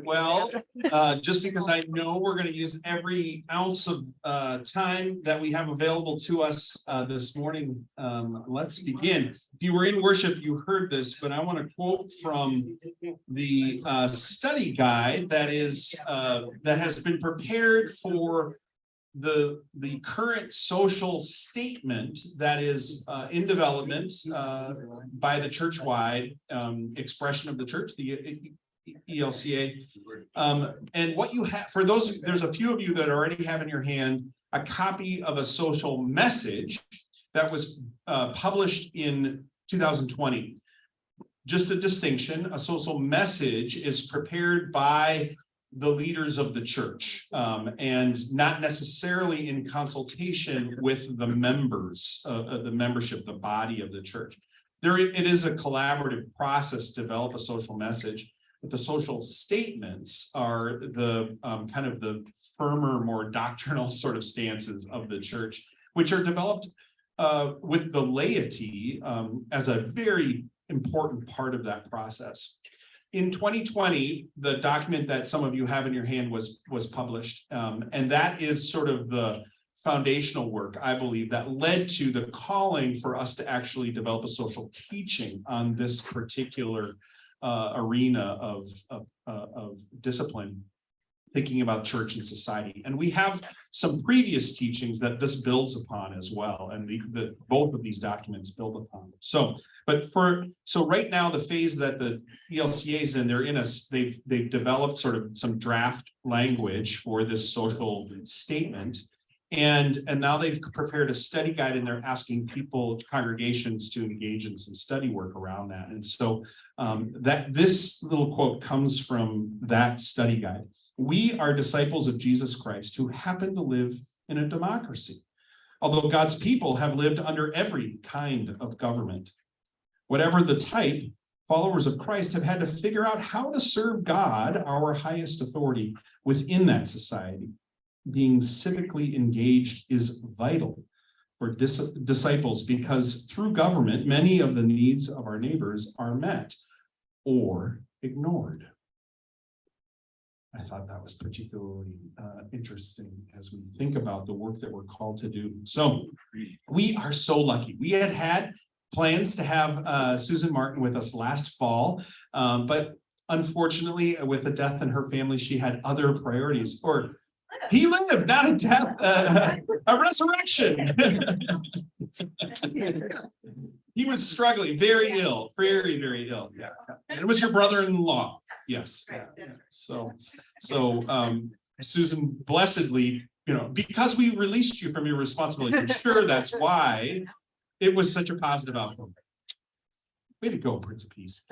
Well, just because I know we're going to use every ounce of time that we have available to us this morning, let's begin. If you were in worship, you heard this, but I want to quote from the study guide that has been prepared for the current social statement that is in development by the church-wide expression of the church, the ELCA. And what you have, for those, there's a few of you that already have in your hand a copy of a social message that was published in 2020. Just a distinction, a social message is prepared by the leaders of the church and not necessarily in consultation with the members of the membership, the body of the church. It is a collaborative process to develop a social message, but the social statements are the kind of the firmer, more doctrinal sort of stances of the church, which are developed with the laity as a very important part of that process. In 2020, the document that some of you have in your hand was published, and that is sort of the foundational work, I believe, that led to the calling for us to actually develop a social teaching on this particular arena of discipline, thinking about church and society. And we have some previous teachings that this builds upon as well, and both of these documents build upon. So right now, the phase that the ELCA is in, they've developed sort of some draft language for this social statement. And now they've prepared a study guide, and they're asking congregations to engage in some study work around that. And so that this little quote comes from that study guide. We are disciples of Jesus Christ who happen to live in a democracy, although God's people have lived under every kind of government. Whatever the type, followers of Christ have had to figure out how to serve God, our highest authority, within that society. Being civically engaged is vital for disciples because through government, many of the needs of our neighbors are met or ignored. I thought that was particularly interesting as we think about the work that we're called to do. So we are so lucky. We had plans to have Susan Martyn with us last fall, but unfortunately, with the death in her family, she had other priorities. Or he lived, not a death, a resurrection. He was struggling, very ill, very, very ill. Yeah, and it was your brother-in-law. Yes. So, Susan, blessedly, because we released you from your responsibility, I'm sure that's why it was such a positive outcome. Way to go, Prince of Peace.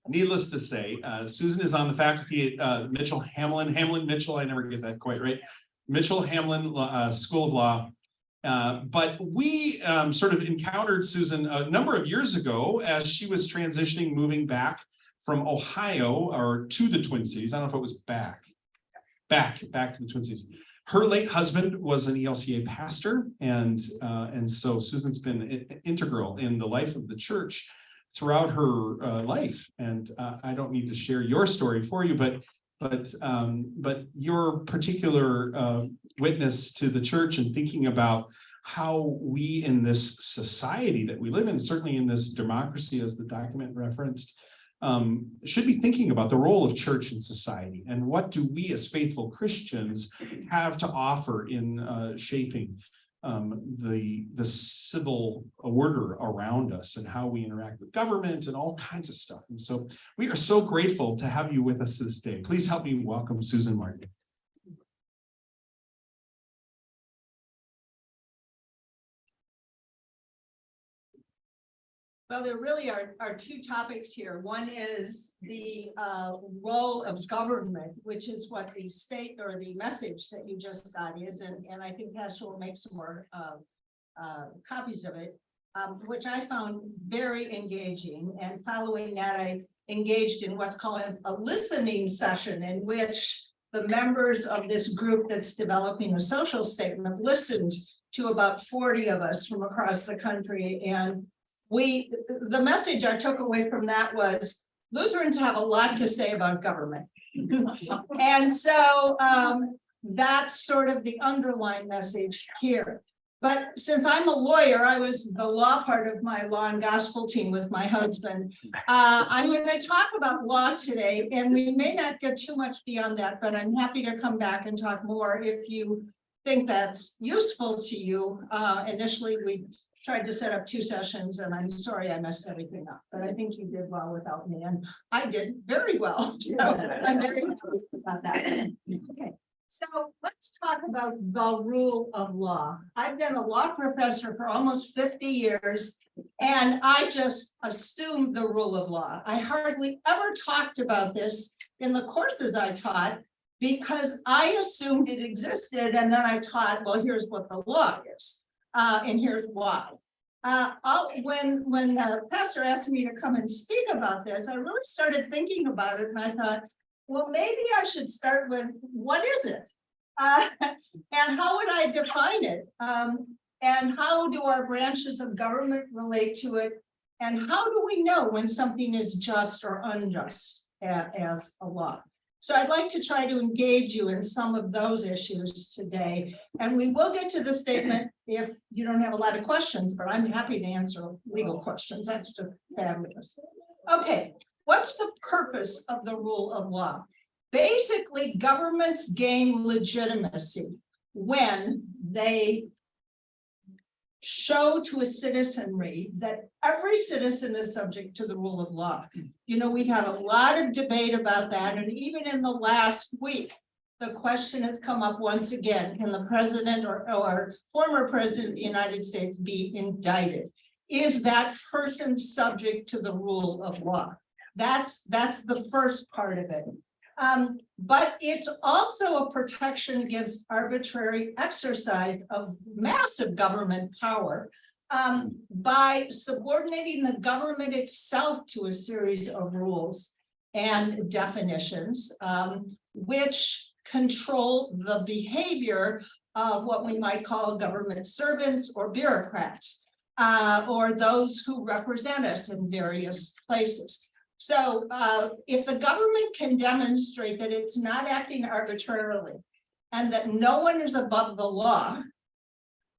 Needless to say, Susan is on the faculty at Mitchell Hamline Mitchell. I never get that quite right. Mitchell Hamline School of Law. But we sort of encountered Susan a number of years ago as she was transitioning, moving back from Ohio or to the Twin Cities. I don't know if it was back to the Twin Cities. Her late husband was an ELCA pastor, and so Susan's been integral in the life of the church throughout her life. And I don't need to share your story for you, but your particular witness to the church and thinking about how we in this society that we live in, certainly in this democracy as the document referenced, should be thinking about the role of church in society and what do we as faithful Christians have to offer in shaping the civil order around us and how we interact with government and all kinds of stuff. And so we are so grateful to have you with us this day. Please help me welcome Susan Martyn. Well, there really are two topics here. One is the role of government, which is what the state or the message that you just got is, and I think Pastor will make some more copies of it, which I found very engaging. And following that, I engaged in what's called a listening session, in which the members of this group that's developing a social statement listened to about 40 of us from across the country. And the message I took away from that was, Lutherans have a lot to say about government. And so that's sort of the underlying message here. But since I'm a lawyer, I was the law part of my law and gospel team with my husband. I'm going to talk about law today, and we may not get too much beyond that, but I'm happy to come back and talk more if you think that's useful to you. Initially, we tried to set up 2 sessions, and I'm sorry I messed everything up, but I think you did well without me, and I did very well. So I'm very happy about that. Okay. So let's talk about the rule of law. I've been a law professor for almost 50 years, and I just assumed the rule of law. I hardly ever talked about this in the courses I taught because I assumed it existed, and then I taught, well, here's what the law is, and here's why. When the pastor asked me to come and speak about this, I really started thinking about it, and I thought, well, maybe I should start with what is it? And how would I define it? And how do our branches of government relate to it? And how do we know when something is just or unjust as a law? So I'd like to try to engage you in some of those issues today. And we will get to the statement if you don't have a lot of questions, but I'm happy to answer legal questions. That's just fabulous. Okay. What's the purpose of the rule of law? Basically, governments gain legitimacy when they show to a citizenry that every citizen is subject to the rule of law. You know, we've had a lot of debate about that, and even in the last week, the question has come up once again: can the president or former president of the United States be indicted? Is that person subject to the rule of law? That's the first part of it. But it's also a protection against arbitrary exercise of massive government power by subordinating the government itself to a series of rules and definitions, which control the behavior of what we might call government servants or bureaucrats, or those who represent us in various places. So if the government can demonstrate that it's not acting arbitrarily and that no one is above the law,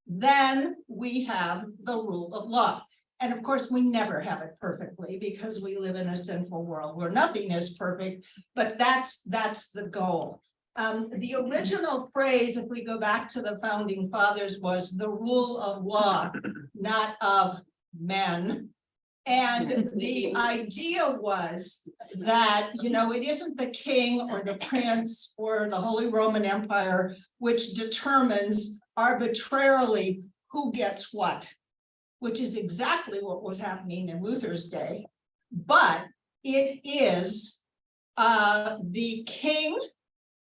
then we have the rule of law. And of course, we never have it perfectly because we live in a sinful world where nothing is perfect, but that's the goal. The original phrase, if we go back to the founding fathers, was the rule of law, not of men. And the idea was that, you know, it isn't the king or the prince or the Holy Roman Empire which determines arbitrarily who gets what, which is exactly what was happening in Luther's day. But it is the king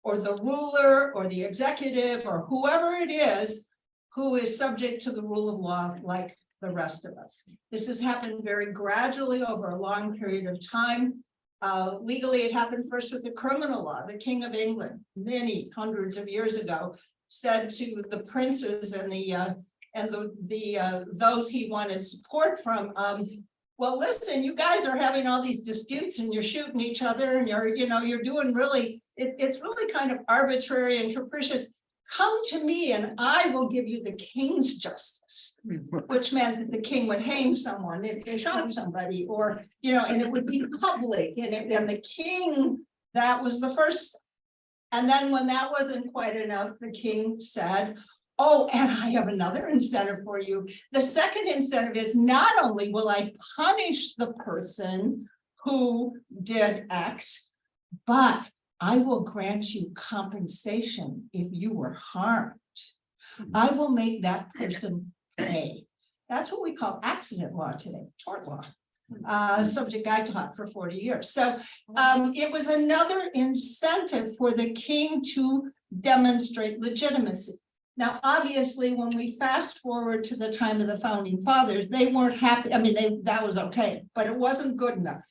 or the ruler or the executive or whoever it is who is subject to the rule of law, like the rest of us. This has happened very gradually over a long period of time. Legally, it happened first with the criminal law. The King of England, many hundreds of years ago, said to the princes and those he wanted support from, well, listen, you guys are having all these disputes and you're shooting each other and you're doing really, it's really kind of arbitrary and capricious. Come to me and I will give you the king's justice, which meant that the king would hang someone if they shot somebody, or, and it would be public, and the king, that was the first. And then when that wasn't quite enough, the king said, oh, and I have another incentive for you. The second incentive is not only will I punish the person who did X, but I will grant you compensation if you were harmed. I will make that person pay. That's what we call accident law today, tort law, subject I taught for 40 years. So it was another incentive for the king to demonstrate legitimacy. Now, obviously, when we fast forward to the time of the founding fathers, they weren't happy. I mean, that was okay, but it wasn't good enough.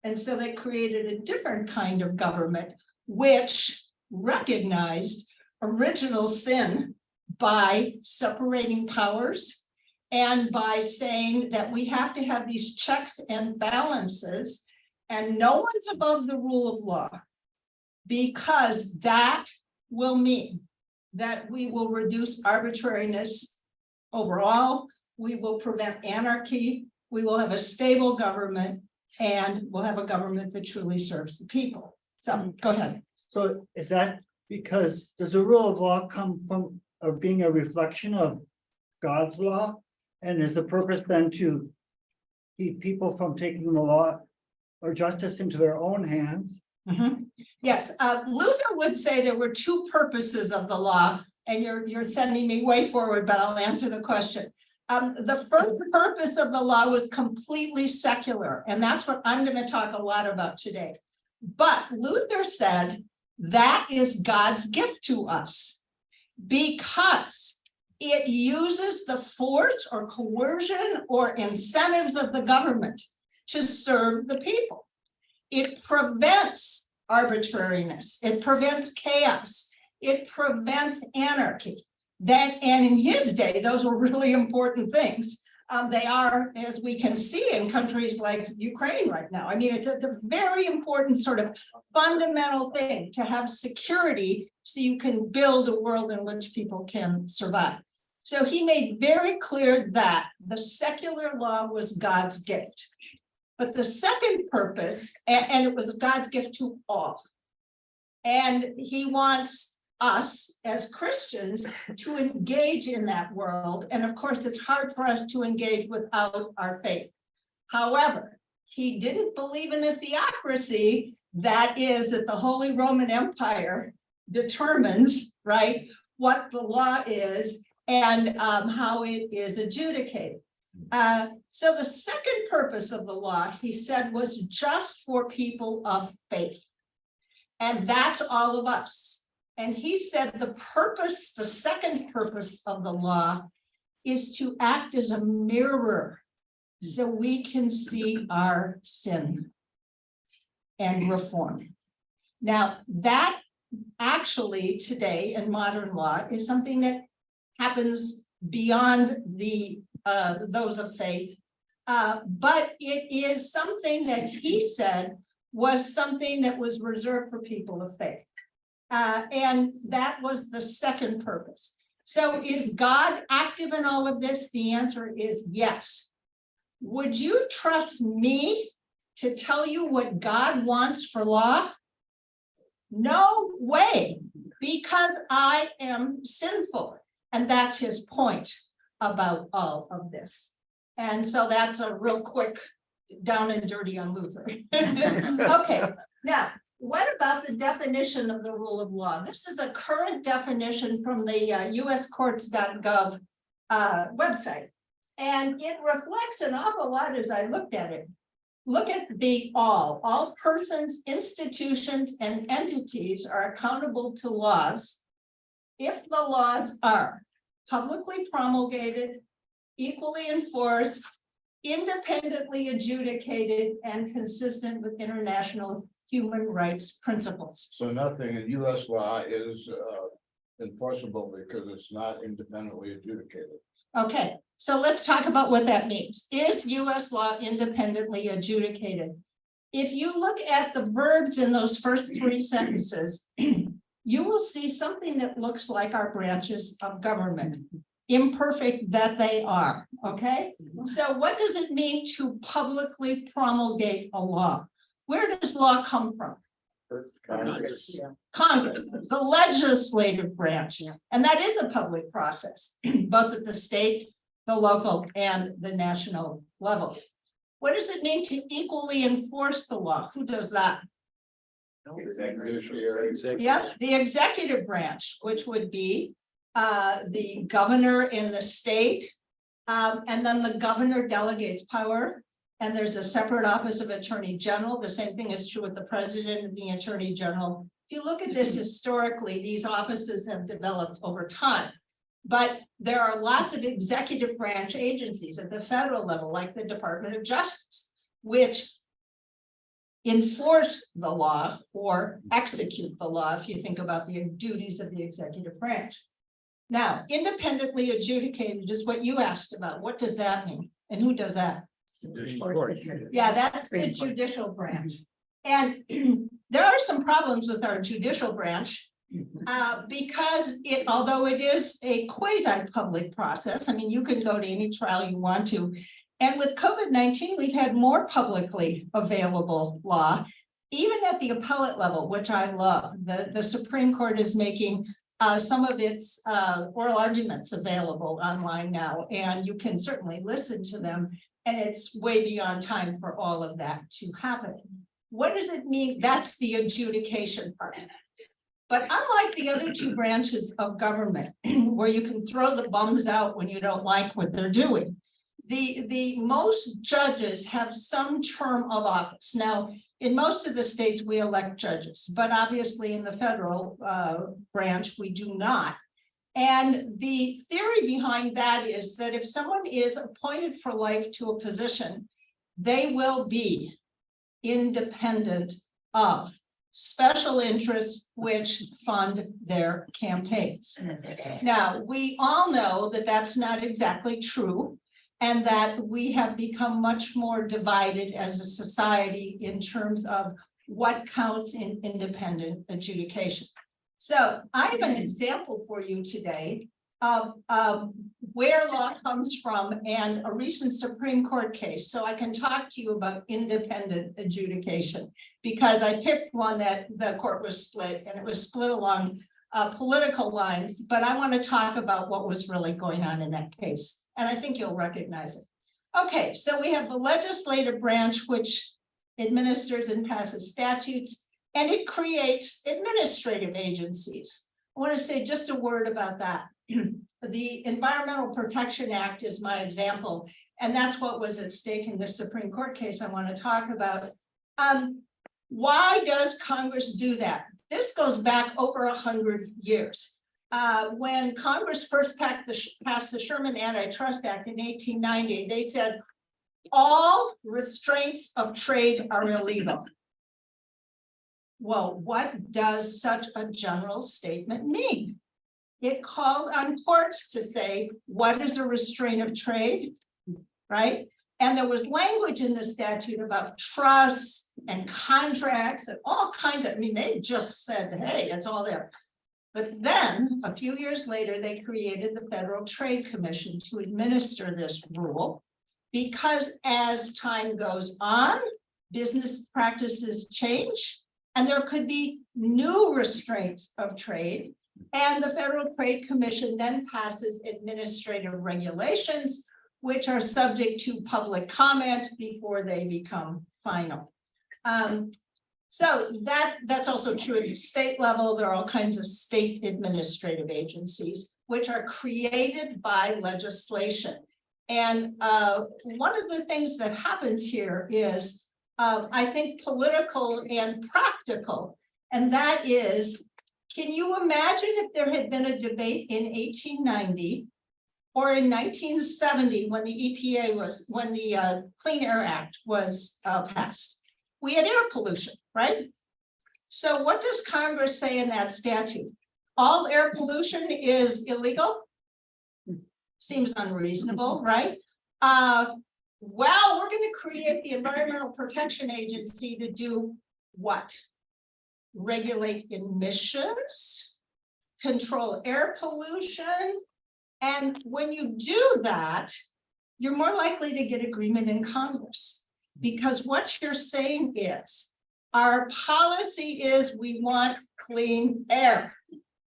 And so they created a different kind of government, which recognized original sin by separating powers and by saying that we have to have these checks and balances. and no one's above the rule of law, because that will mean that we will reduce arbitrariness overall, we will prevent anarchy, we will have a stable government, and we'll have a government that truly serves the people. So go ahead. So is that because does the rule of law come from being a reflection of God's law? And is the purpose then to keep people from taking the law or justice into their own hands? Mhm. Yes, Luther would say there were two purposes of the law, and you're sending me way forward, but I'll answer the question. The first purpose of the law was completely secular, and that's what I'm going to talk a lot about today. But Luther said that is God's gift to us because it uses the force or coercion or incentives of the government to serve the people. It prevents arbitrariness. It prevents chaos. It prevents anarchy. And in his day, those were really important things. They are, as we can see in countries like Ukraine right now. I mean, it's a very important sort of fundamental thing to have security so you can build a world in which people can survive. So he made very clear that the secular law was God's gift. But the second purpose, and it was God's gift to all. And he wants us as Christians to engage in that world. And of course, it's hard for us to engage without our faith. However, he didn't believe in a theocracy, that is, that the Holy Roman Empire determines, right, what the law is and how it is adjudicated. So the second purpose of the law, he said, was just for people of faith. And that's all of us. And he said the second purpose of the law is to act as a mirror so we can see our sin and reform. Now, that actually today in modern law is something that happens beyond those of faith, but it is something that he said was something that was reserved for people of faith. And that was the second purpose. So is God active in all of this? The answer is yes. Would you trust me to tell you what God wants for law? No way, because I am sinful. And that's his point about all of this. And so that's a real quick down and dirty on Luther. Okay, now, what about the definition of the rule of law? This is a current definition from the uscourts.gov website. And it reflects an awful lot as I looked at it. Look at the all persons, institutions, and entities are accountable to laws if the laws are publicly promulgated, equally enforced, independently adjudicated, and consistent with international human rights principles. So nothing in US law is enforceable because it's not independently adjudicated. Okay, so let's talk about what that means. Is US law independently adjudicated? If you look at the verbs in those first three sentences, you will see something that looks like our branches of government, imperfect that they are, okay? So what does it mean to publicly promulgate a law? Where does law come from? Congress. Congress, the legislative branch, and that is a public process, both at the state, the local, and the national level. What does it mean to equally enforce the law? Who does that? Yeah, the executive branch, which would be the governor in the state, and then the governor delegates power. And there's a separate office of attorney general. The same thing is true with the president and the attorney general. If you look at this historically, these offices have developed over time. But there are lots of executive branch agencies at the federal level, like the Department of Justice, which enforce the law or execute the law, if you think about the duties of the executive branch. Now, independently adjudicated is what you asked about. What does that mean? And who does that? Yeah, that's the judicial branch. And there are some problems with our judicial branch. Because although it is a quasi-public process, I mean, you can go to any trial you want to. And with COVID-19, we've had more publicly available law, even at the appellate level, which I love. The Supreme Court is making some of its oral arguments available online now, and you can certainly listen to them. And it's way beyond time for all of that to happen. What does it mean? That's the adjudication part. But unlike the other two branches of government, where you can throw the bums out when you don't like what they're doing, the most judges have some term of office. Now, in most of the states, we elect judges, but obviously in the federal branch, we do not. And the theory behind that is that if someone is appointed for life to a position, they will be independent of special interests which fund their campaigns. Now, we all know that that's not exactly true, and that we have become much more divided as a society in terms of what counts in independent adjudication. So I have an example for you today of where law comes from and a recent Supreme Court case. So I can talk to you about independent adjudication, because I picked one that the court was split, and it was split along political lines, but I want to talk about what was really going on in that case. And I think you'll recognize it. Okay, so we have the legislative branch, which administers and passes statutes, and it creates administrative agencies. I want to say just a word about that. The Environmental Protection Act is my example, and that's what was at stake in this Supreme Court case I want to talk about. Why does Congress do that? This goes back over 100 years. When Congress first passed the Sherman Antitrust Act in 1890, they said, all restraints of trade are illegal. Well, what does such a general statement mean? It called on courts to say, what is a restraint of trade, right? And there was language in the statute about trusts and contracts and all kinds of, I mean, they just said, hey, it's all there. But then a few years later, they created the Federal Trade Commission to administer this rule, because as time goes on, business practices change and there could be new restraints of trade. And the Federal Trade Commission then passes administrative regulations, which are subject to public comment before they become final. So that's also true at the state level. There are all kinds of state administrative agencies which are created by legislation. And one of the things that happens here is, I think, political and practical, and that is, can you imagine if there had been a debate in 1890 or in 1970 when the EPA was, when the Clean Air Act was passed? We had air pollution, right? So what does Congress say in that statute? All air pollution is illegal? Seems unreasonable, right? Well, we're going to create the Environmental Protection Agency to do what? Regulate emissions, control air pollution. And when you do that, you're more likely to get agreement in Congress, because what you're saying is our policy is we want clean air.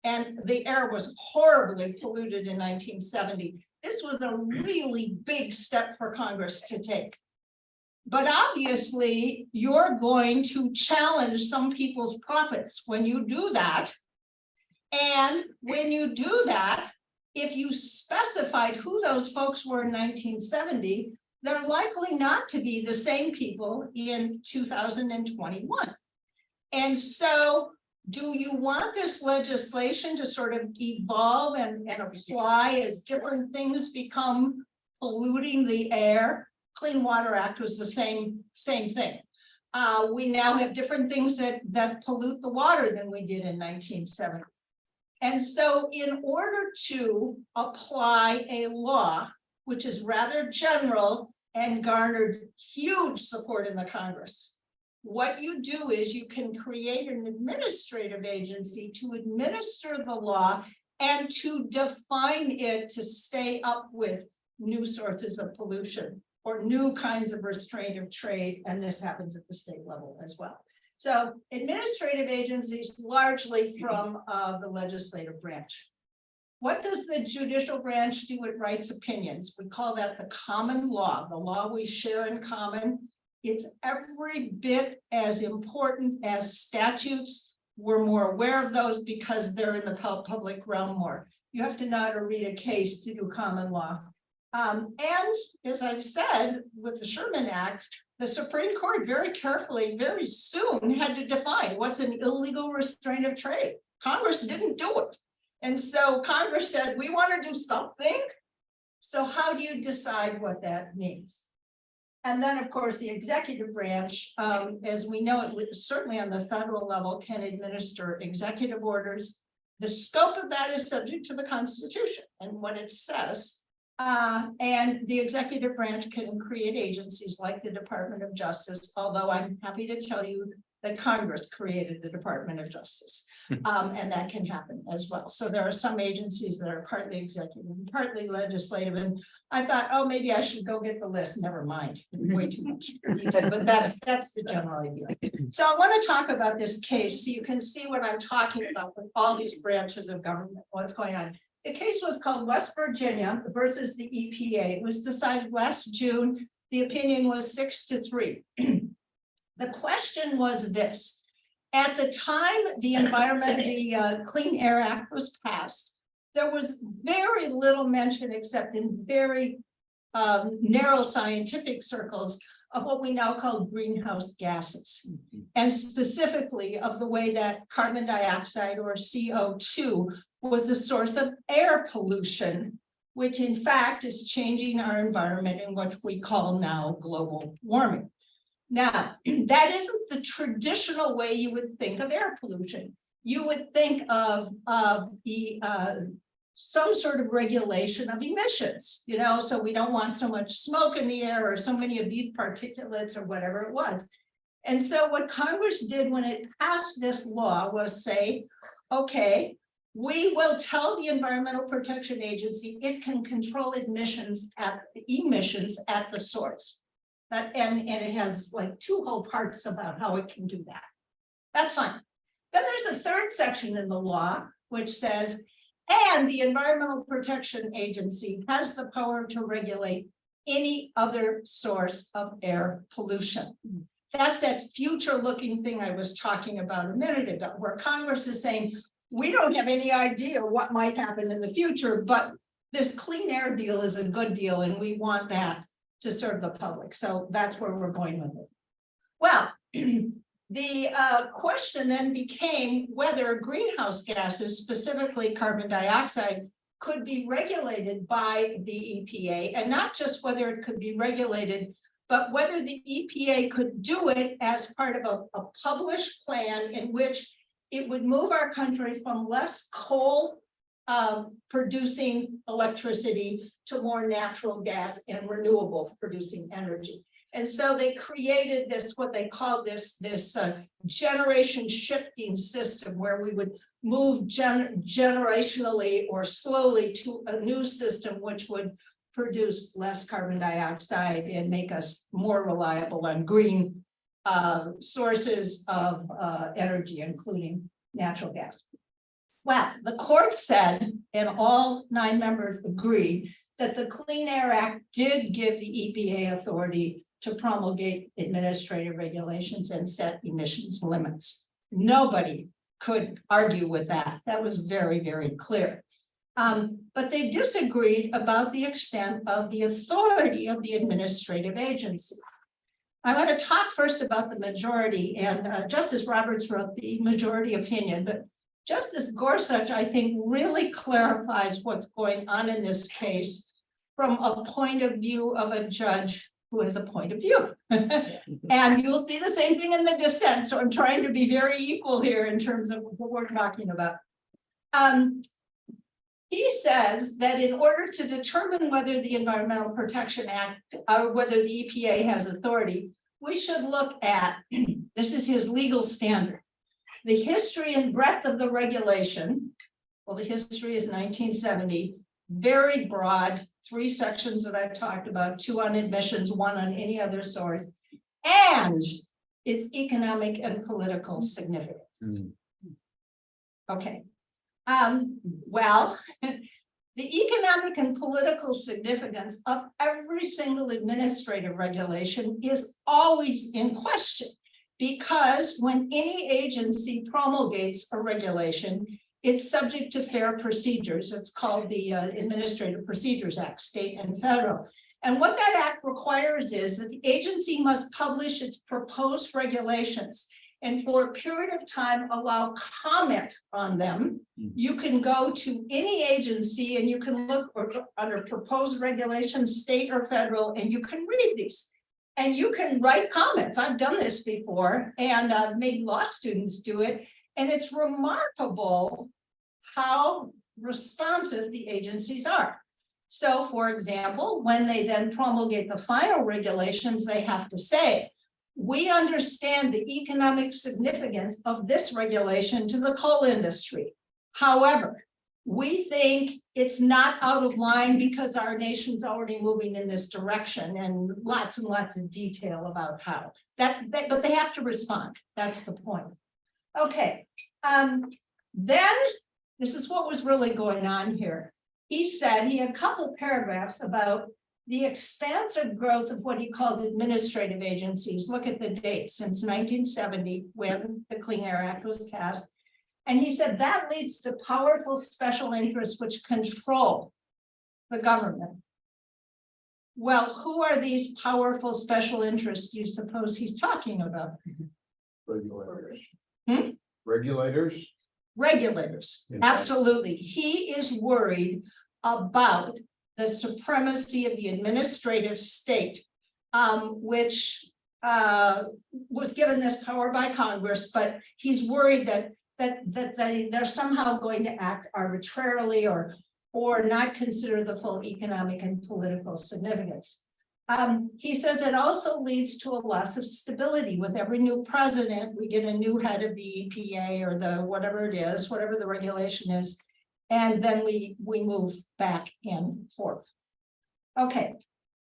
And the air was horribly polluted in 1970. This was a really big step for Congress to take. But obviously, you're going to challenge some people's profits when you do that. And when you do that, if you specified who those folks were in 1970, they're likely not to be the same people in 2021. And so, do you want this legislation to sort of evolve and apply as different things become polluting the air? Clean Water Act was the same thing. We now have different things that pollute the water than we did in 1970. And so in order to apply a law, which is rather general, and garnered huge support in the Congress. What you do is you can create an administrative agency to administer the law and to define it to stay up with new sources of pollution or new kinds of restraint of trade. And this happens at the state level as well. So administrative agencies largely from the legislative branch. What does the judicial branch do? It writes opinions. We call that the common law, the law we share in common. It's every bit as important as statutes. We're more aware of those because they're in the public realm more. You have to know how to read a case to do common law. And as I've said, with the Sherman Act, the Supreme Court very carefully, very soon had to define what's an illegal restraint of trade. Congress didn't do it. And so Congress said, we want to do something. So how do you decide what that means? And then, of course, the executive branch, as we know it, certainly on the federal level, can administer executive orders. The scope of that is subject to the Constitution and what it says. And the executive branch can create agencies like the Department of Justice, although I'm happy to tell you that Congress created the Department of Justice. And that can happen as well. So there are some agencies that are partly executive and partly legislative. And I thought, oh, maybe I should go get the list. Never mind. Way too much detail, but that's the general idea. So I want to talk about this case so you can see what I'm talking about with all these branches of government, what's going on. The case was called West Virginia versus the EPA. It was decided last June. The opinion was 6-3. The question was this. At the time the Clean Air Act was passed, there was very little mention except in very narrow scientific circles of what we now call greenhouse gases, and specifically of the way that carbon dioxide or CO2 was a source of air pollution, which in fact is changing our environment in what we call now global warming. Now, that isn't the traditional way you would think of air pollution. You would think of some sort of regulation of emissions, you know, so we don't want so much smoke in the air or so many of these particulates or whatever it was. And so what Congress did when it passed this law was say, okay, we will tell the Environmental Protection Agency it can control emissions at the source. And it has like two whole parts about how it can do that. That's fine. Then there's a third section in the law which says, and the Environmental Protection Agency has the power to regulate any other source of air pollution. That's that future-looking thing I was talking about a minute ago, where Congress is saying, we don't have any idea what might happen in the future, but this clean air deal is a good deal, and we want that to serve the public. So that's where we're going with it. Well, the question then became whether greenhouse gases, specifically carbon dioxide, could be regulated by the EPA, and not just whether it could be regulated, but whether the EPA could do it as part of a published plan in which it would move our country from less coal producing electricity to more natural gas and renewable producing energy. And so they created this, what they call this generation shifting system, where we would move generationally or slowly to a new system which would produce less carbon dioxide and make us more reliable on green sources of energy, including natural gas. Well, the court said, and all 9 members agreed, that the Clean Air Act did give the EPA authority to promulgate administrative regulations and set emissions limits. Nobody could argue with that. That was very, very clear. But they disagreed about the extent of the authority of the administrative agency. I want to talk first about the majority, and Justice Roberts wrote the majority opinion, but Justice Gorsuch, I think, really clarifies what's going on in this case from a point of view of a judge who has a point of view. And you'll see the same thing in the dissent. So I'm trying to be very equal here in terms of what we're talking about. He says that in order to determine whether the Environmental Protection Act, or whether the EPA has authority, we should look at, this is his legal standard, the history and breadth of the regulation. Well, the history is 1970, very broad, 3 sections that I've talked about, 2 on admissions, 1 on any other source, and its economic and political significance. Okay. Well, the economic and political significance of every single administrative regulation is always in question, because when any agency promulgates a regulation, it's subject to fair procedures. It's called the Administrative Procedures Act, state and federal. And what that act requires is that the agency must publish its proposed regulations, and for a period of time allow comment on them. You can go to any agency and you can look under proposed regulations, state or federal, and you can read these. And you can write comments. I've done this before, and I've made law students do it. And it's remarkable how responsive the agencies are. So, for example, when they then promulgate the final regulations, they have to say, we understand the economic significance of this regulation to the coal industry. However, we think it's not out of line because our nation's already moving in this direction, and lots of detail about how. But they have to respond. That's the point. Okay. Then this is what was really going on here. He said he had a couple paragraphs about the expansive growth of what he called administrative agencies. Look at the dates since 1970, when the Clean Air Act was passed. And he said that leads to powerful special interests which control the government. Well, who are these powerful special interests you suppose he's talking about? Regulators. Regulators, Okay. absolutely. He is worried about the supremacy of the administrative state, which was given this power by Congress, but he's worried that they're somehow going to act arbitrarily or not consider the full economic and political significance. He says it also leads to a loss of stability. With every new president, we get a new head of the EPA or the whatever it is, whatever the regulation is, and then we move back and forth. Okay,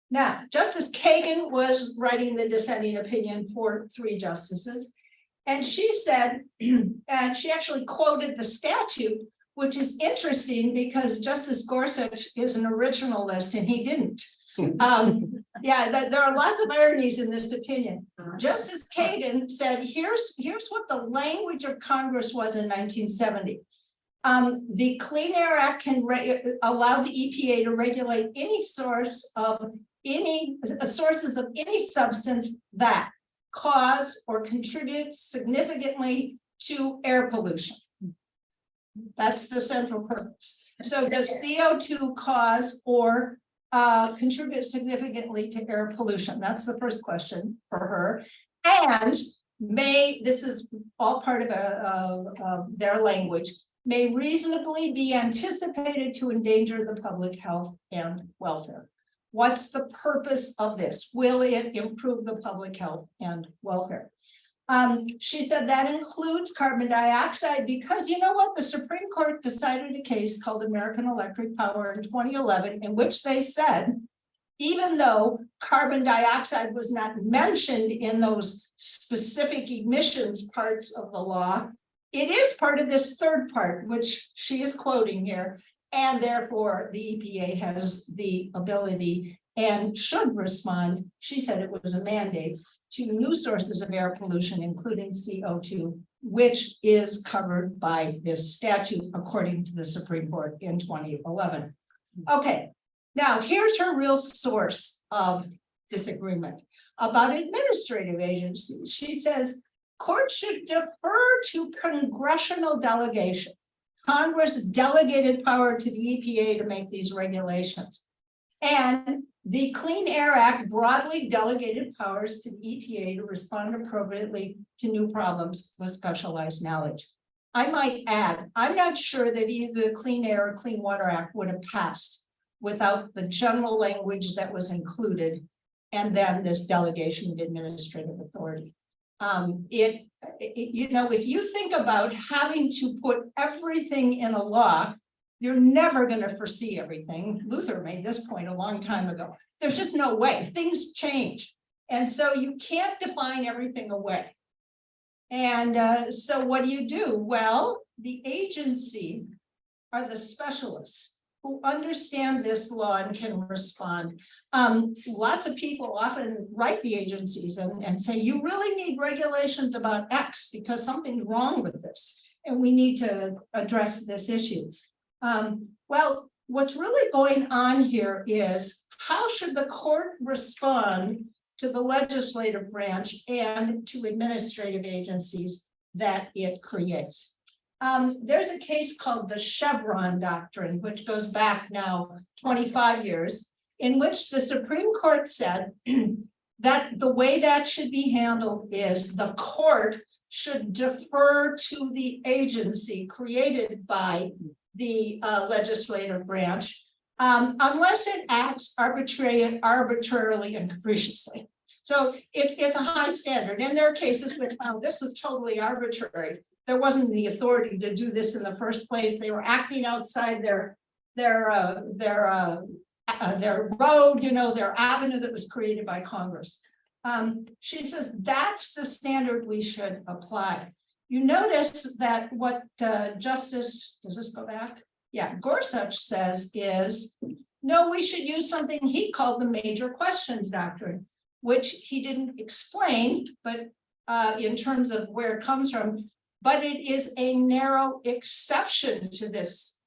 now Justice Kagan was writing the dissenting opinion for 3 justices, and she said, and she actually quoted the statute, which is interesting because Justice Gorsuch is an originalist and he didn't. Yeah, there are lots of ironies in this opinion. Justice Kagan said, here's what the language of Congress was in 1970. The Clean Air Act can allow the EPA to regulate any sources of any substance that cause or contribute significantly to air pollution. That's the central purpose. So does CO2 cause or contribute significantly to air pollution? That's the first question for her. And this is all part of their language, may reasonably be anticipated to endanger the public health and welfare. What's the purpose of this? Will it improve the public health and welfare? She said that includes carbon dioxide, because you know what? The Supreme Court decided a case called American Electric Power in 2011, in which they said, even though carbon dioxide was not mentioned in those specific emissions parts of the law, it is part of this third part, which she is quoting here, and therefore the EPA has the ability and should respond. She said it was a mandate to new sources of air pollution, including CO2, which is covered by this statute, according to the Supreme Court in 2011. Okay, now here's her real source of disagreement about administrative agencies. She says, courts should defer to congressional delegation. Congress delegated power to the EPA to make these regulations. And the Clean Air Act broadly delegated powers to the EPA to respond appropriately to new problems with specialized knowledge. I might add, I'm not sure that either the Clean Air or Clean Water Act would have passed without the general language that was included, and then this delegation of administrative authority. You know, if you think about having to put everything in a law, you're never going to foresee everything. Luther made this point a long time ago. There's just no way. Things change. And so you can't define everything away. And so what do? Well, the agency are the specialists who understand this law and can respond. Lots of people often write the agencies and say, you really need regulations about X because something's wrong with this, and we need to address this issue. Well, what's really going on here is, how should the court respond to the legislative branch and to administrative agencies that it creates? There's a case called the Chevron Doctrine, which goes back now 25 years, in which the Supreme Court said that the way that should be handled is the court should defer to the agency created by the legislative branch, unless it acts arbitrarily and capriciously. So it's a high standard. And there are cases which found this was totally arbitrary. There wasn't the authority to do this in the first place. They were acting outside their road, you know, their avenue that was created by Congress. She says that's the standard we should apply. You notice that what Justice, does this go back? Yeah, Gorsuch says is, no, we should use something he called the major questions doctrine, which he didn't explain, but in terms of where it comes from, but it is a narrow exception to this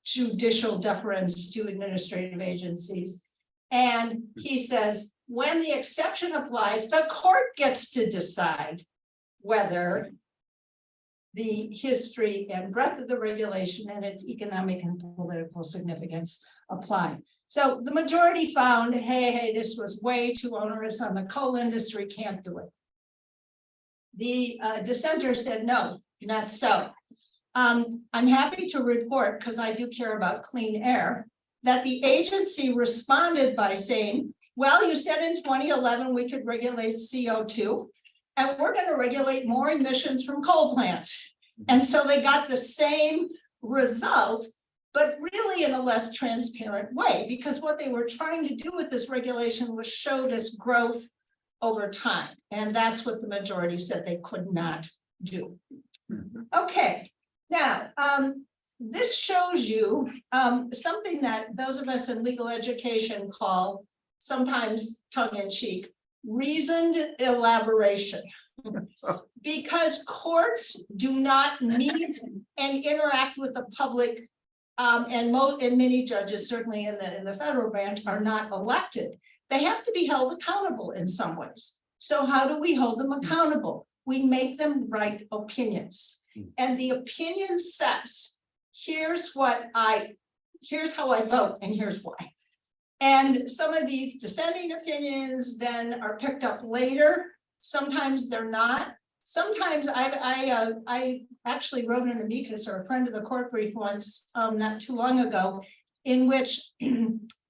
judicial deference to administrative agencies. And he says, when the exception applies, the court gets to decide whether the history and breadth of the regulation and its economic and political significance apply. So the majority found, hey, this was way too onerous on the coal industry, can't do it. The dissenter said, no, not so. I'm happy to report, because I do care about clean air, that the agency responded by saying, well, you said in 2011 we could regulate CO2, and we're going to regulate more emissions from coal plants. And so they got the same result, but really in a less transparent way, because what they were trying to do with this regulation was show this growth over time. And that's what the majority said they could not do. Okay, now, this shows you something that those of us in legal education call, sometimes tongue-in-cheek, reasoned elaboration. Because courts do not meet and interact with the public, and many judges, certainly in the federal branch, are not elected. They have to be held accountable in some ways. So how do we hold them accountable? We make them write opinions. And the opinion says, here's how I vote, and here's why. And some of these dissenting opinions then are picked up later. Sometimes they're not. Sometimes I actually wrote an amicus, or a friend of the court brief once, not too long ago, in which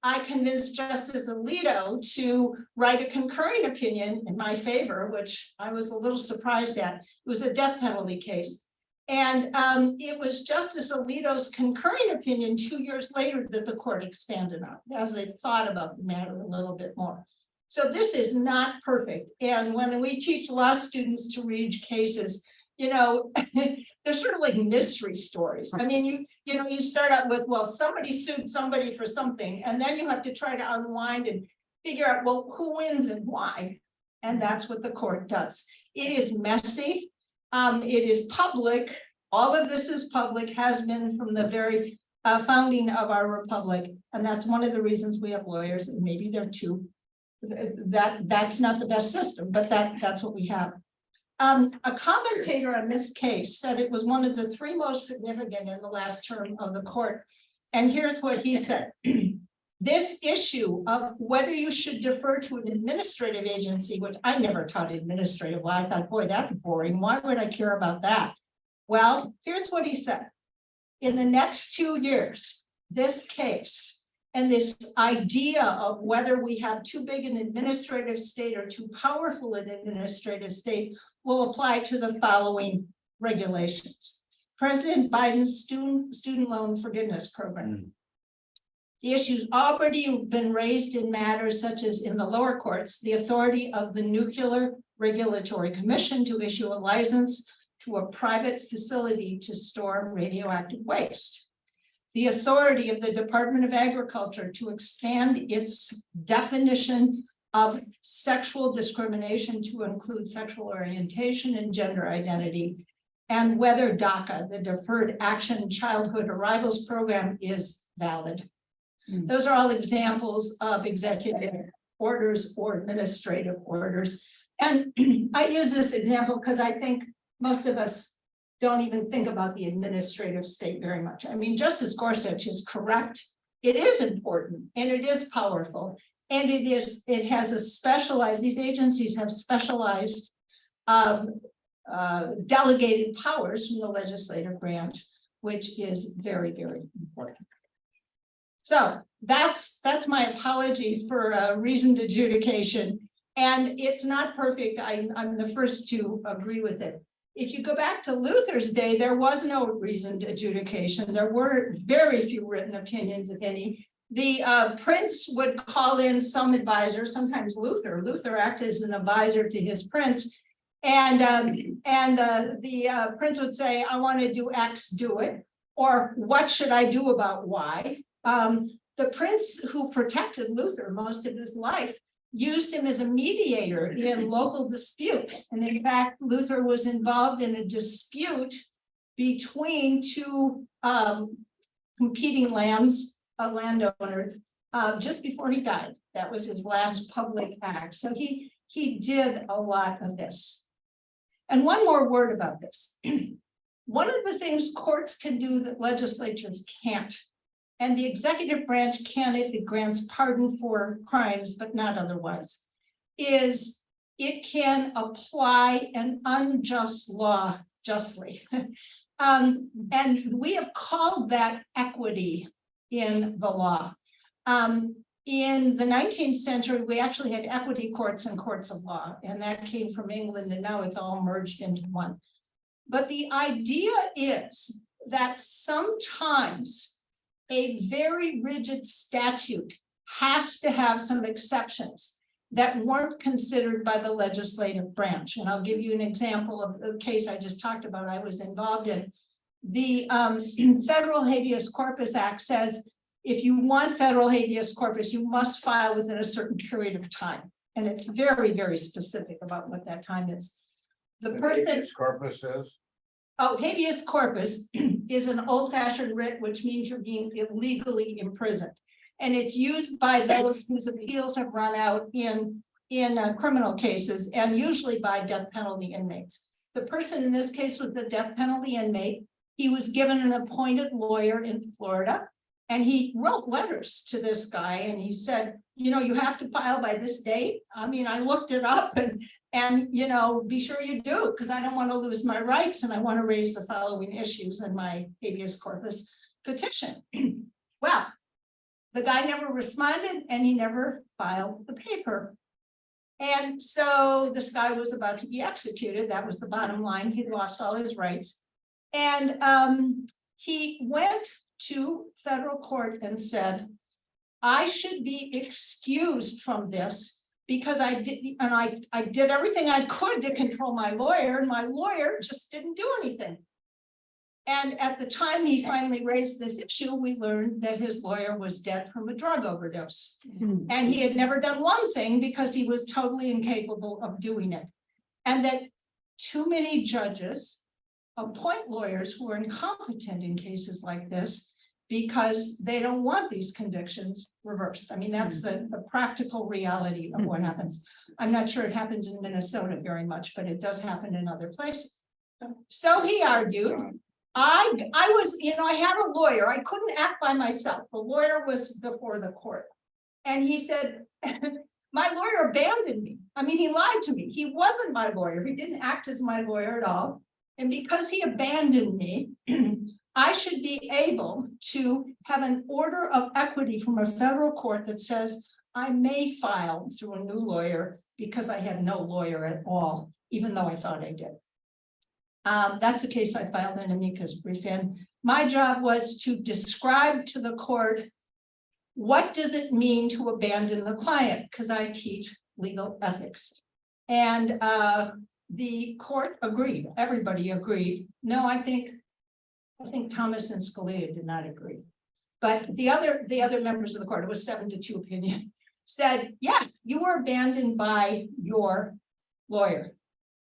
I convinced Justice Alito to write a concurring opinion in my favor, which I was a little surprised at. It was a death penalty case. And it was Justice Alito's concurring opinion 2 years later that the court expanded on, as they thought about the matter a little bit more. So this is not perfect. And when we teach law students to read cases, you know, they're sort of like mystery stories. I mean, you start out with, well, somebody sued somebody for something, and then you have to try to unwind and figure out, well, who wins and why. And that's what the court does. It is messy. It is public. All of this is public, has been from the very founding of our republic. And that's one of the reasons we have lawyers, and maybe there are two. That's not the best system, but that's what we have. A commentator on this case said it was one of the three most significant in the last term of the court. And here's what he said. This issue of whether you should defer to an administrative agency, which I never taught administrative law. I thought, boy, that's boring. Why would I care about that? Well, here's what he said. In the next 2 years, this case and this idea of whether we have too big an administrative state or too powerful an administrative state will apply to the following regulations. President Biden's student loan forgiveness program. The issues already been raised in matters such as in the lower courts, the authority of the Nuclear Regulatory Commission to issue a license to a private facility to store radioactive waste. The authority of the Department of Agriculture to expand its definition of sexual discrimination to include sexual orientation and gender identity, and whether DACA, the Deferred Action Childhood Arrivals Program, is valid. Those are all examples of executive orders or administrative orders. And I use this example because I think most of us don't even think about the administrative state very much. I mean, Justice Gorsuch is correct. It is important and it is powerful. And it has a specialized, these agencies have specialized delegated powers from the legislative branch, which is very, very important. So that's my apology for reasoned adjudication. And it's not perfect. I'm the first to agree with it. If you go back to Luther's day, there was no reasoned adjudication. There were very few written opinions, if any. The prince would call in some advisor, sometimes Luther acted as an advisor to his prince. And the prince would say, I want to do X, do it. Or what should I do about Y? The prince who protected Luther most of his life used him as a mediator in local disputes. And in fact, Luther was involved in a dispute between two competing landowners just before he died. That was his last public act. So he did a lot of this. And one more word about this. One of the things courts can do that legislatures can't, and the executive branch can if it grants pardon for crimes, but not otherwise, is it can apply an unjust law justly. And we have called that equity in the law. In the 19th century, we actually had equity courts and courts of law, and that came from England, and now it's all merged into one. But the idea is that sometimes a very rigid statute has to have some exceptions that weren't considered by the legislative branch. And I'll give you an example of the case I just talked about I was involved in. The Federal Habeas Corpus Act says, if you want federal habeas corpus, you must file within a certain period of time. And it's very, very specific about what that time is. The person. Habeas corpus is? Oh, habeas corpus is an old-fashioned writ, which means you're being illegally imprisoned. And it's used by those whose appeals have run out in criminal cases, and usually by death penalty inmates. The person in this case was the death penalty inmate. He was given an appointed lawyer in Florida, and he wrote letters to this guy, and he said, you know, you have to file by this date. I mean, I looked it up, and you know, be sure you do, because I don't want to lose my rights, and I want to raise the following issues in my habeas corpus petition. Well, the guy never responded, and he never filed the paper. And so this guy was about to be executed. That was the bottom line. He'd lost all his rights. And he went to federal court and said, I should be excused from this because I did everything I could to control my lawyer, and my lawyer just didn't do anything. And at the time he finally raised this issue, we learned that his lawyer was dead from a drug overdose. And he had never done one thing because he was totally incapable of doing it. And that too many judges appoint lawyers who are incompetent in cases like this because they don't want these convictions reversed. I mean, that's the practical reality of what happens. I'm not sure it happens in Minnesota very much, but it does happen in other places. So he argued, I was, you know, I had a lawyer. I couldn't act by myself. The lawyer was before the court. And he said, my lawyer abandoned me. I mean, he lied to me. He wasn't my lawyer. He didn't act as my lawyer at all. And because he abandoned me, I should be able to have an order of equity from a federal court that says I may file through a new lawyer because I had no lawyer at all, even though I thought I did. That's the case I filed an amicus brief in. My job was to describe to the court, what does it mean to abandon the client? Because I teach legal ethics. And the court agreed, everybody agreed. No, I think Thomas and Scalia did not agree. But the other members of the court, it was 7-2 opinion, said, yeah, you were abandoned by your lawyer.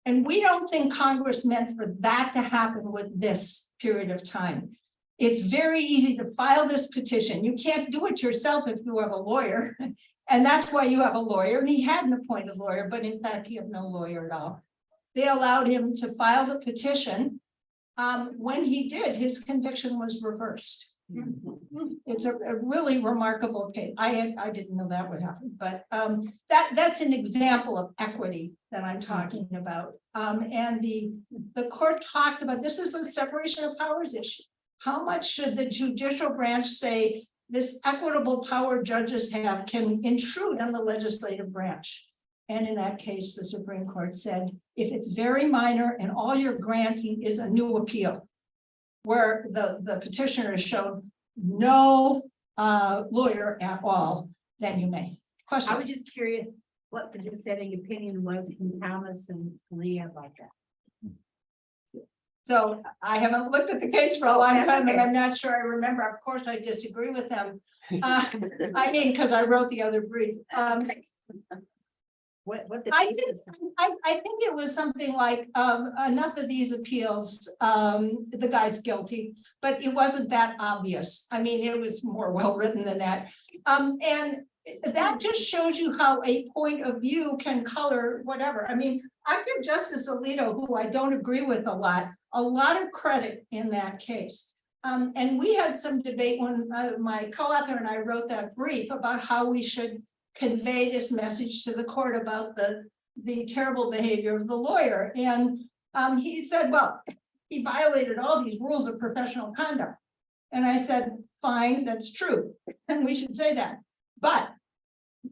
And we don't think Congress meant for that to happen with this period of time. It's very easy to file this petition. You can't do it yourself if you have a lawyer. And that's why you have a lawyer. And he had an appointed lawyer, but in fact, he had no lawyer at all. They allowed him to file the petition. When he did, his conviction was reversed. It's a really remarkable case. I didn't know that would happen, but that's an example of equity that I'm talking about. And the court talked about, this is a separation of powers issue. How much should the judicial branch say this equitable power judges have can intrude on the legislative branch? And in that case, the Supreme Court said, if it's very minor and all you're granting is a new appeal, where the petitioner has shown no lawyer at all, then you may. Question. I was just curious what the dissenting opinion was from Thomas and Scalia about that. So I haven't looked at the case for a long That's time, and okay. I'm not sure I remember. Of course, I disagree with them. I mean, because I wrote the other brief. What the I think it was something like enough of these appeals, the guy's guilty, but it wasn't that obvious. I mean, it was more well written than that. And that just shows you how a point of view can color whatever. I mean, I give Justice Alito, who I don't agree with a lot of credit in that case. And we had some debate when my co-author and I wrote that brief about how we should convey this message to the court about the terrible behavior of the lawyer. And he said, well, he violated all these rules of professional conduct. And I said, fine, that's true. And we should say that. But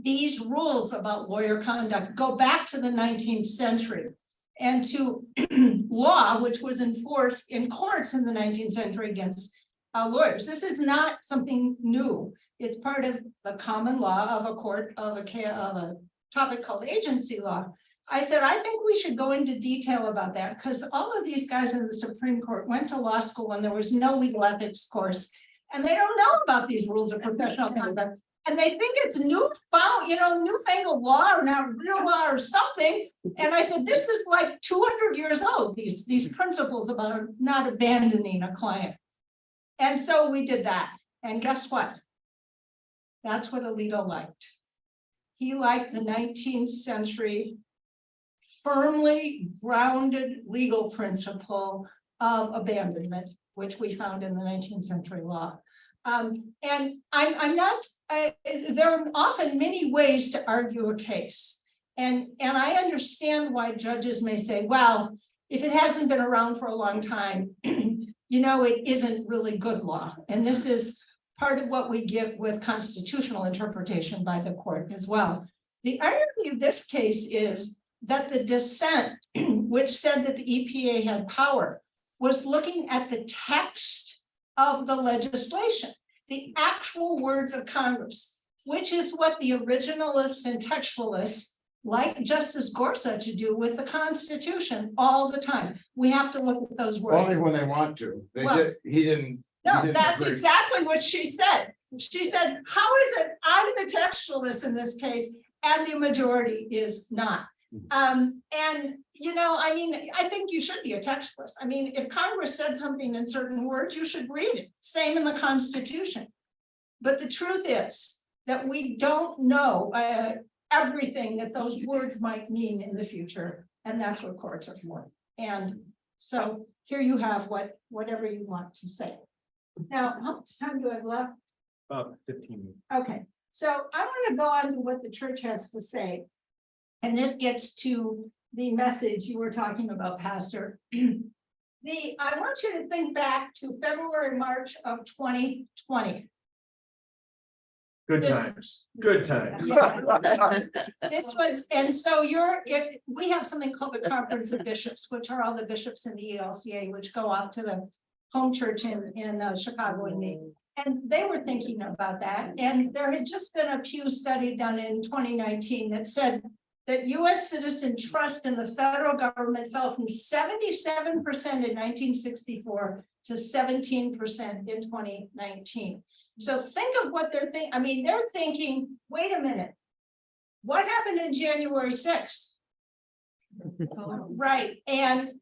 these rules about lawyer conduct go back to the 19th century and to law, which was enforced in courts in the 19th century against lawyers. This is not something new. It's part of the common law of a court of a topic called agency law. I said, I think we should go into detail about that because all of these guys in the Supreme Court went to law school when there was no legal ethics course, and they don't know about these rules of professional conduct. And they think it's newfangled law or now real law or something. And I said, this is like 200 years old, these principles about not abandoning a client. And so we did that. And guess what? That's what Alito liked. He liked the 19th century firmly grounded legal principle of abandonment, which we found in the 19th century law. And I'm not, there are often many ways to argue a case. And I understand why judges may say, well, if it hasn't been around for a long time, it isn't really good law. And this is part of what we get with constitutional interpretation by the court as well. The irony of this case is that the dissent, which said that the EPA had power, was looking at the text of the legislation, the actual words of Congress, which is what the originalists and textualists like Justice Gorsuch do with the Constitution all the time. We have to look at those words. Only when they want to. He didn't. No, that's exactly what she said. She said, how is it I'm the textualist in this case and the majority is not? I think you should be a textualist. I mean, if Congress said something in certain words, you should read it. Same in the Constitution. But the truth is that we don't know everything that those words might mean in the future. And that's what courts are for. And so here you have whatever you want to say. Now, how much time do I have left? About 15 minutes. Okay, so I want to go on to what the church has to say. And this gets to the message you were talking about, Pastor. I want you to think back to February, March of 2020. Good This- times, good times. This was, and so we have something called the Conference of Bishops, which are all the bishops in the ELCA, which go off to the home church in Chicago and me. And they were thinking about that. And there had just been a Pew study done in 2019 that said that US citizen trust in the federal government fell from 77% in 1964 to 17% in 2019. So think of what they're thinking. I mean, they're thinking, wait a minute. What happened in January 6th? Right, and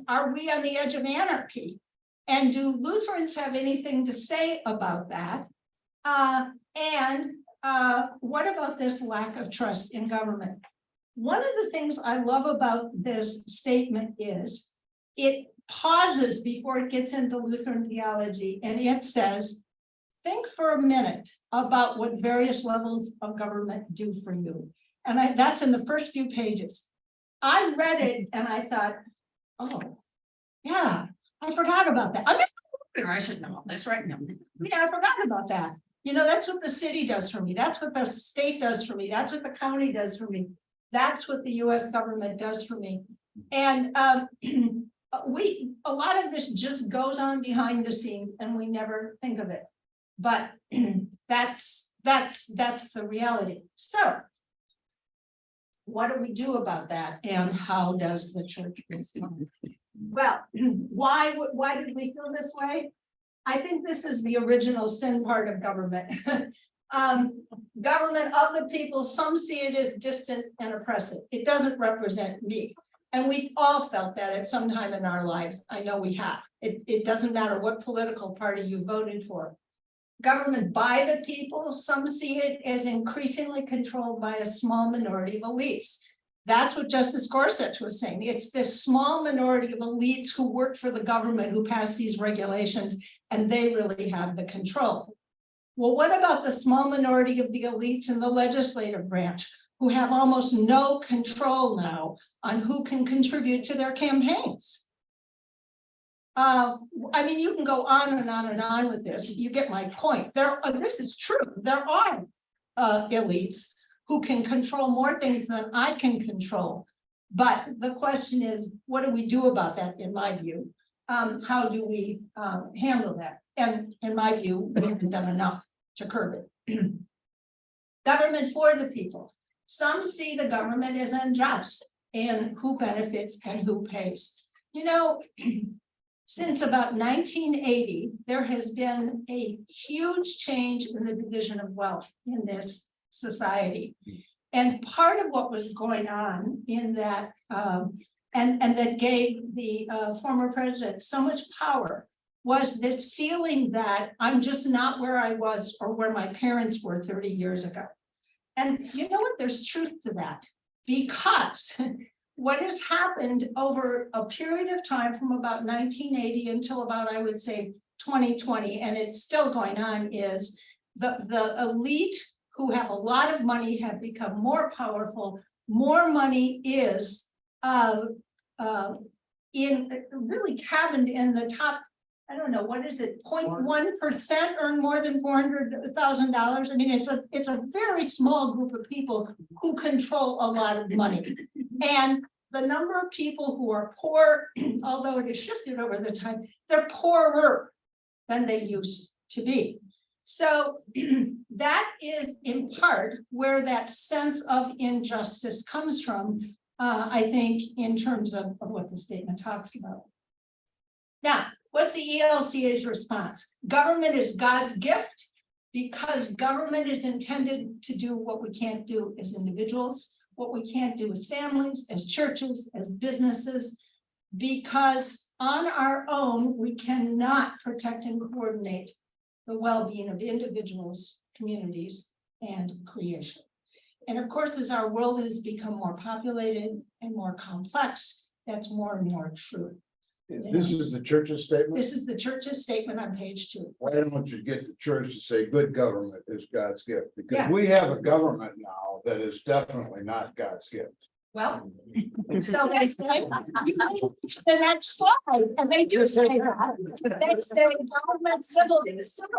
are we on the edge of anarchy? And do Lutherans have anything to say about that? What about this lack of trust in government? One of the things I love about this statement is it pauses before it gets into Lutheran theology, and it says, think for a minute about what various levels of government do for you. And that's in the first few pages. I read it and I thought, oh, yeah, I forgot about that. I mean, I should know all this, right? No, yeah, I forgot about that. You know, that's what the city does for me. That's what the state does for me. That's what the county does for me. That's what the US government does for me. And a lot of this just goes on behind the scenes and we never think of it. But that's the reality. So what do we do about that? And how does the church respond? Well, why did we feel this way? I think this is the original sin part of government. Government of the people, some see it as distant and oppressive. It doesn't represent me. And we've all felt that at some time in our lives. I know we have. It doesn't matter what political party you voted for. Government by the people, some see it as increasingly controlled by a small minority of elites. That's what Justice Gorsuch was saying. It's this small minority of elites who work for the government who pass these regulations, and they really have the control. Well, what about the small minority of the elites in the legislative branch who have almost no control now on who can contribute to their campaigns? I mean, you can go on and on and on with this. You get my point. This is true. There are elites who can control more things than I can control. But the question is, what do we do about that, in my view? How do we handle that? And in my view, we haven't done enough to curb it. Government for the people. Some see the government as unjust and who benefits and who pays. You know, since about 1980, there has been a huge change in the division of wealth in this society. And part of what was going on in that, and that gave the former president so much power, was this feeling that I'm just not where I was or where my parents were 30 years ago. And you know what? There's truth to that, because what has happened over a period of time from about 1980 until about, I would say, 2020, and it's still going on, is the elite who have a lot of money have become more powerful. More money is really cabined in the top, I don't know, what is it, 0.1% earn more than $400,000. I mean, it's a very small group of people who control a lot of money. And the number of people who are poor, although it has shifted over the time, they're poorer than they used to be. So that is in part where that sense of injustice comes from, I think, in terms of what the statement talks about. Now, what's the ELCA's response? Government is God's gift because government is intended to do what we can't do as individuals, what we can't do as families, as churches, as businesses, because on our own, we cannot protect and coordinate the well-being of individuals, communities, and creation. And of course, as our world has become more populated and more complex, that's more and more true. This is the church's statement. This is the church's statement on page 2. Why don't you get the church to say good government is God's gift? Because Yeah. we have a government now that is definitely not God's gift. Well, so they say, you move to the next slide, and they do say that. They say government, civil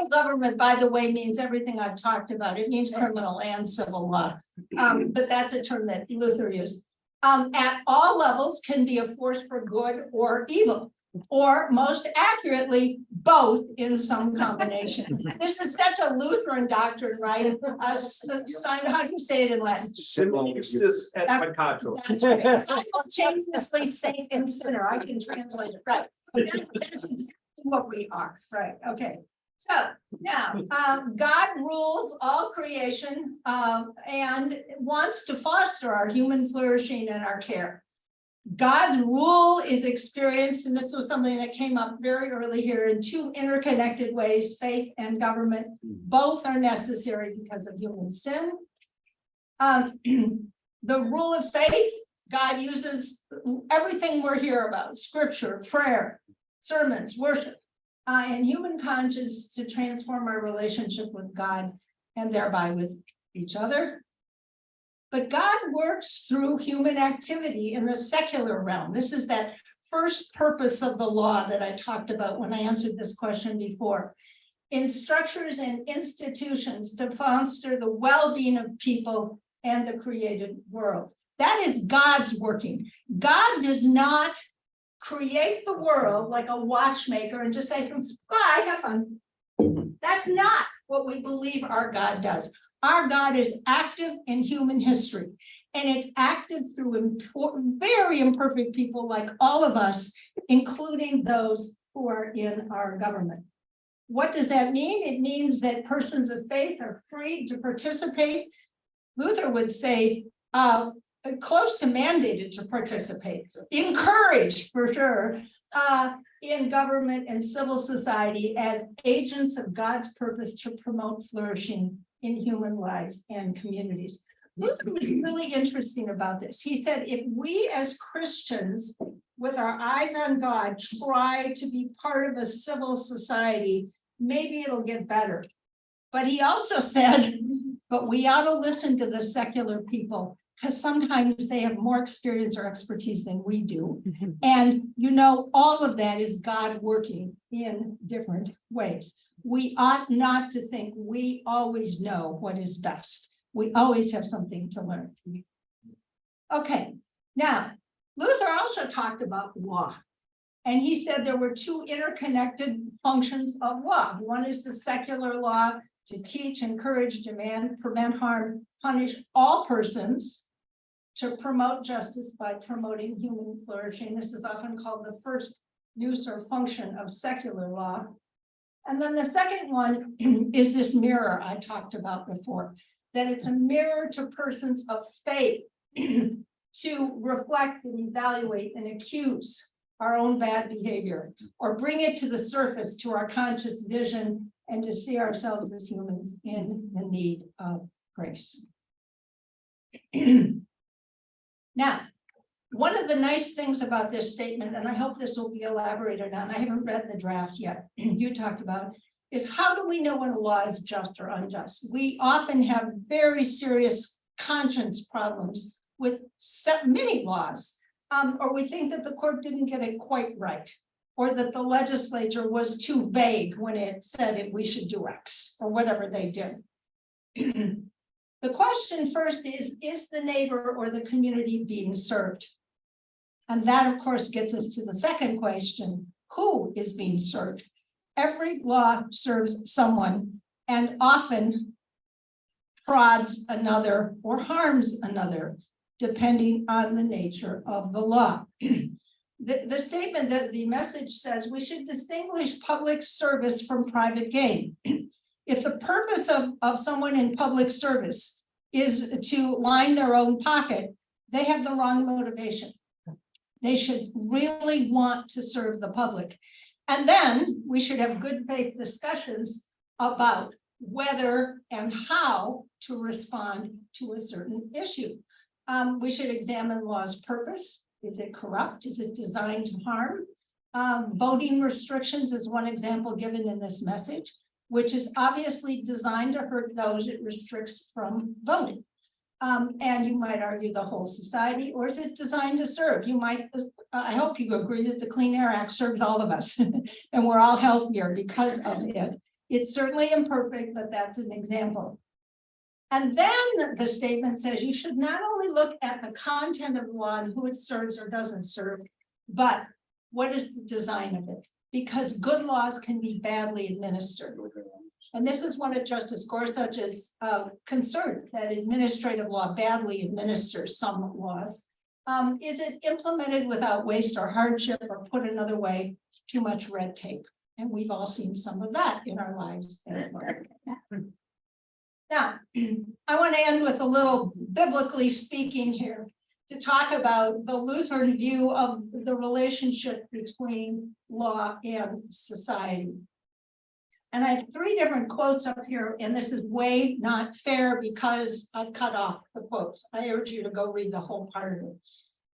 government, by the way, means everything I've talked about. It means criminal and civil law. But that's a term that Luther used. At all levels can be a force for good or evil, or most accurately, both in some combination. This is such a Lutheran doctrine, right? How do you say it in Latin? Simultaneous et peccator. That's right. Simultaneously saint and sinner. I can translate it, right? That's exactly what we are, right? Okay. So now, God rules all creation and wants to foster our human flourishing and our care. God's rule is experienced, and this was something that came up very early here, in two interconnected ways: faith and government. Both are necessary because of human sin. The rule of faith, God uses everything we're here about: scripture, prayer, sermons, worship, and human conscience to transform our relationship with God and thereby with each other. But God works through human activity in the secular realm. This is that first purpose of the law that I talked about when I answered this question before. In structures and institutions to foster the well-being of people and the created world. That is God's working. God does not create the world like a watchmaker and just say, bye, have fun. That's not what we believe our God does. Our God is active in human history, and it's active through very imperfect people like all of us, including those who are in our government. What does that mean? It means that persons of faith are free to participate. Luther would say, close to mandated to participate, encouraged for sure, in government and civil society as agents of God's purpose to promote flourishing in human lives and communities. Luther was really interesting about this. He said, if we as Christians, with our eyes on God, try to be part of a civil society, maybe it'll get better. But he also said, but we ought to listen to the secular people, because sometimes they have more experience or expertise than we do. And you know, all of that is God working in different ways. We ought not to think we always know what is best. We always have something to learn. Okay, now, Luther also talked about law. And he said there were two interconnected functions of law. One is the secular law to teach, encourage, demand, prevent harm, punish all persons, to promote justice by promoting human flourishing. This is often called the first use or function of secular law. And then the second one is this mirror I talked about before, that it's a mirror to persons of faith to reflect and evaluate and accuse our own bad behavior, or bring it to the surface to our conscious vision and to see ourselves as humans in the need of grace. Now, one of the nice things about this statement, and I hope this will be elaborated on, I haven't read the draft yet, you talked about, is how do we know when a law is just or unjust? We often have very serious conscience problems with many laws, or we think that the court didn't get it quite right, or that the legislature was too vague when it said we should do X, or whatever they did. The question first is the neighbor or the community being served? And that, of course, gets us to the second question, who is being served? Every law serves someone and often frauds another or harms another, depending on the nature of the law. The statement that the message says we should distinguish public service from private gain. If the purpose of someone in public service is to line their own pocket, they have the wrong motivation. They should really want to serve the public. And then we should have good faith discussions about whether and how to respond to a certain issue. We should examine law's purpose. Is it corrupt? Is it designed to harm? Voting restrictions is one example given in this message, which is obviously designed to hurt those it restricts from voting. And you might argue the whole society, or is it designed to serve? You might, I hope you agree that the Clean Air Act serves all of us and we're all healthier because of it. It's certainly imperfect, but that's an example. And then the statement says you should not only look at the content of the law and who it serves or doesn't serve, but what is the design of it? Because good laws can be badly administered. And this is one of Justice Gorsuch's concern, that administrative law badly administers some laws. Is it implemented without waste or hardship, or put another way, too much red tape? And we've all seen some of that in our lives as well. Now, I want to end with a little biblically speaking here to talk about the Lutheran view of the relationship between law and society. And I have 3 different quotes up here, and this is way not fair because I've cut off the quotes. I urge you to go read the whole part of it.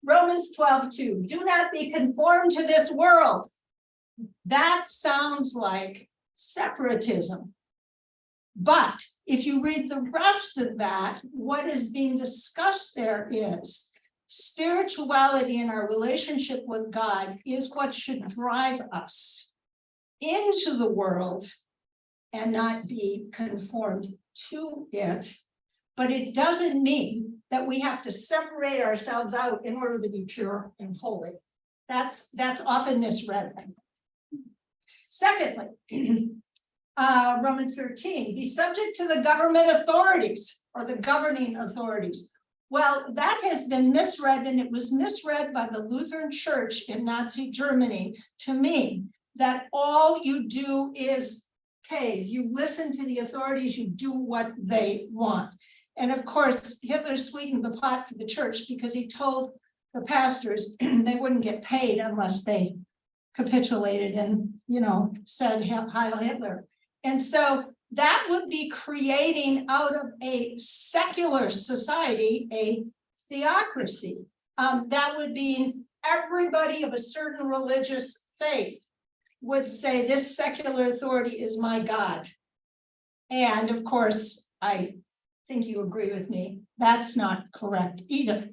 Romans 12:2, do not be conformed to this world. That sounds like separatism. But if you read the rest of that, what is being discussed there is spirituality in our relationship with God is what should drive us into the world and not be conformed to it. But it doesn't mean that we have to separate ourselves out in order to be pure and holy. That's often misread. Secondly, Romans 13, be subject to the government authorities or the governing authorities. Well, that has been misread, and it was misread by the Lutheran Church in Nazi Germany to mean that all you do is cave. You listen to the authorities, you do what they want. And of course, Hitler sweetened the pot for the church because he told the pastors they wouldn't get paid unless they capitulated and, said Heil Hitler. And so that would be creating out of a secular society a theocracy. That would be everybody of a certain religious faith would say this secular authority is my God. And of course, I think you agree with me, that's not correct either.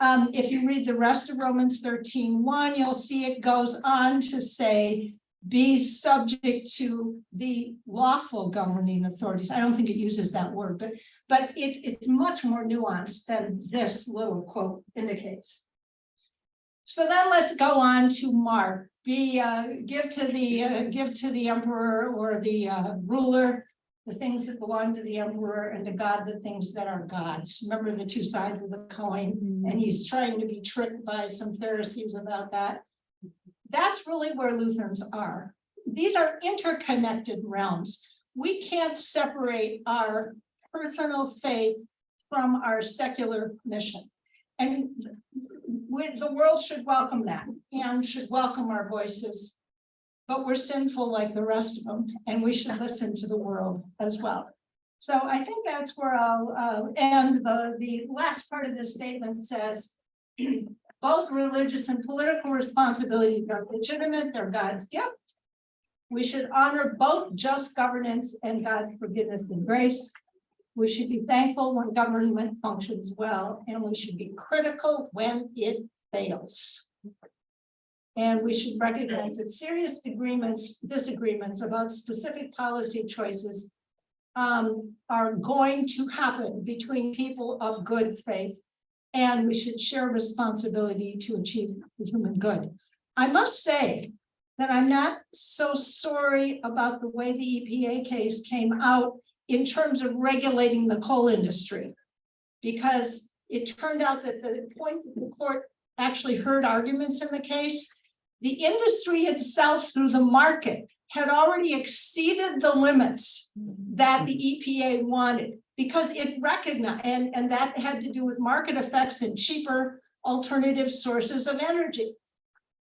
If you read the rest of Romans 13:1, you'll see it goes on to say, be subject to the lawful governing authorities. I don't think it uses that word, but it's much more nuanced than this little quote indicates. So then let's go on to Mark. Give to the emperor or the ruler the things that belong to the emperor, and to God the things that are God's. Remember the 2 sides of the coin, and he's trying to be tricked by some Pharisees about that. That's really where Lutherans are. These are interconnected realms. We can't separate our personal faith from our secular mission. And the world should welcome that and should welcome our voices. But we're sinful like the rest of them, and we should listen to the world as well. So I think that's where I'll end. The last part of this statement says, both religious and political responsibilities are legitimate, they're God's gift. We should honor both just governance and God's forgiveness and grace. We should be thankful when government functions well, and we should be critical when it fails. And we should recognize that serious disagreements about specific policy choices are going to happen between people of good faith, and we should share responsibility to achieve the human good. I must say that I'm not so sorry about the way the EPA case came out in terms of regulating the coal industry, because it turned out that the point that the court actually heard arguments in the case, the industry itself through the market had already exceeded the limits that the EPA wanted, because it recognized, and that had to do with market effects and cheaper alternative sources of energy.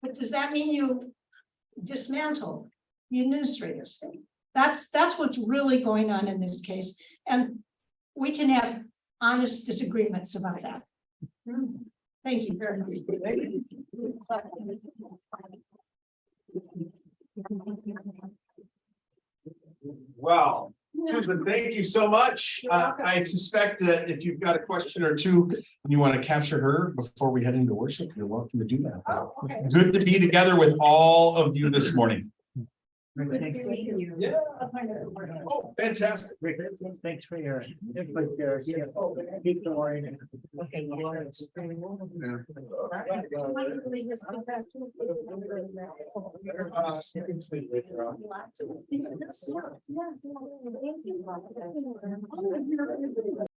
But does that mean you dismantle the administrators thing? That's what's really going on in this case. And we can have honest disagreements about that. Thank you very much. Well, Susan, thank you so much. I suspect that if you've got a question or two, you want to capture her before we head into worship, you're welcome to do that. Oh, okay. Good to be together with all of you this morning. Yeah. Oh, fantastic. Rick, thanks for your input there. Yeah. Keep going. Okay. Yeah.